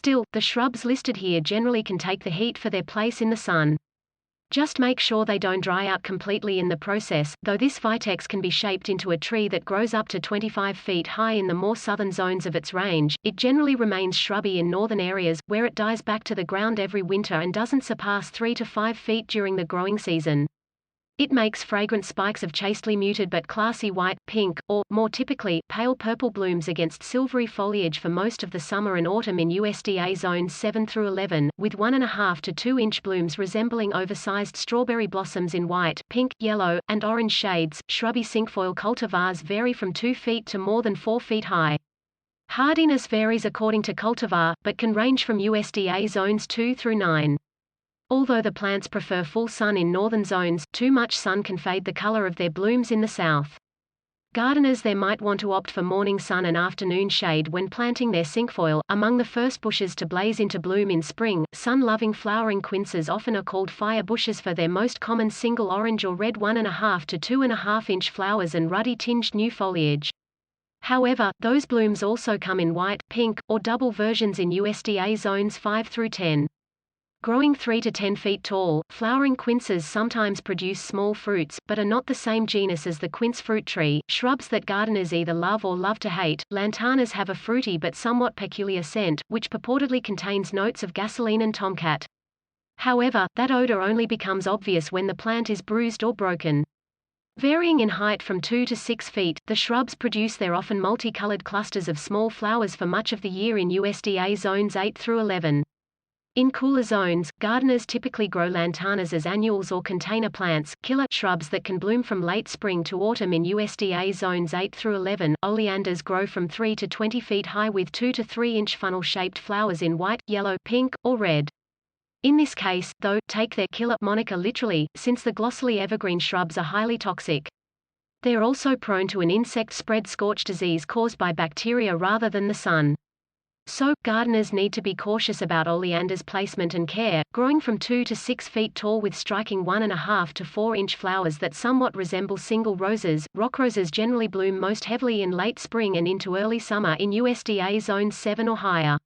Still, the shrubs listed here generally can take the heat for their place in the sun. Just make sure they don't dry out completely in the process, though this vitex can be shaped into a tree that grows up to 25 feet high in the more southern zones of its range. It generally remains shrubby in northern areas, where it dies back to the ground every winter and doesn't surpass 3 to 5 feet during the growing season. It makes fragrant spikes of chastely muted but classy white, pink, or, more typically, pale purple blooms against silvery foliage for most of the summer and autumn in USDA zones 7 through 11, with 1.5 to 2-inch blooms resembling oversized strawberry blossoms in white, pink, yellow, and orange shades. Shrubby cinquefoil cultivars vary from 2 feet to more than 4 feet high. Hardiness varies according to cultivar, but can range from USDA zones 2 through 9. Although the plants prefer full sun in northern zones, too much sun can fade the color of their blooms in the south. Gardeners there might want to opt for morning sun and afternoon shade when planting their cinquefoil. Among the first bushes to blaze into bloom in spring, sun-loving flowering quinces often are called fire bushes for their most common single orange or red 1.5 to 2.5 inch flowers and ruddy-tinged new foliage. However, those blooms also come in white, pink, or double versions in USDA zones 5 through 10. Growing 3 to 10 feet tall, flowering quinces sometimes produce small fruits, but are not the same genus as the quince fruit tree. Shrubs that gardeners either love or love to hate, lantanas have a fruity but somewhat peculiar scent, which purportedly contains notes of gasoline and tomcat. However, that odor only becomes obvious when the plant is bruised or broken. Varying in height from 2 to 6 feet, the shrubs produce their often multicolored clusters of small flowers for much of the year in USDA zones 8 through 11. In cooler zones, gardeners typically grow lantanas as annuals or container plants, killer shrubs that can bloom from late spring to autumn in USDA zones 8 through 11. Oleanders grow from 3 to 20 feet high with 2 to 3 inch funnel-shaped flowers in white, yellow, pink, or red. In this case, though, take their killer moniker literally, since the glossily evergreen shrubs are highly toxic. They are also prone to an insect-spread scorch disease caused by bacteria rather than the sun. So, gardeners need to be cautious about oleanders' placement and care. Growing from 2 to 6 feet tall with striking 1.5 to 4 inch flowers that somewhat resemble single roses, rock roses generally bloom most heavily in late spring and into early summer in USDA zones 7 or higher.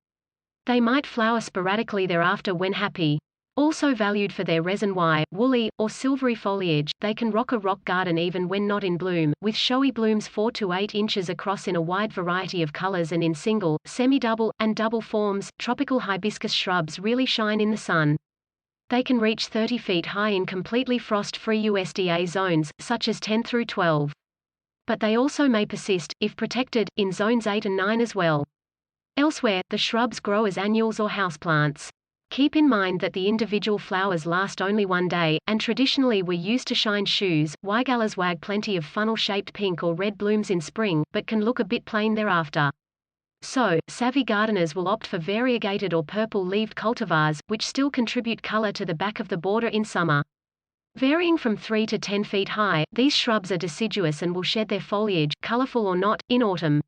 They might flower sporadically thereafter when happy. Also valued for their resin-white, woolly, or silvery foliage, they can rock a rock garden even when not in bloom, with showy blooms 4 to 8 inches across in a wide variety of colors and in single, semi-double, and double forms. Tropical hibiscus shrubs really shine in the sun. They can reach 30 feet high in completely frost-free USDA zones, such as 10 through 12. But they also may persist, if protected, in zones 8 and 9 as well. Elsewhere, the shrubs grow as annuals or houseplants. Keep in mind that the individual flowers last only one day, and traditionally were used to shine shoes. Weigelas wag plenty of funnel-shaped pink or red blooms in spring, but can look a bit plain thereafter. So, savvy gardeners will opt for variegated or purple-leaved cultivars, which still contribute color to the back of the border in summer. Varying from 3 to 10 feet high, these shrubs are deciduous and will shed their foliage, colorful or not, in autumn.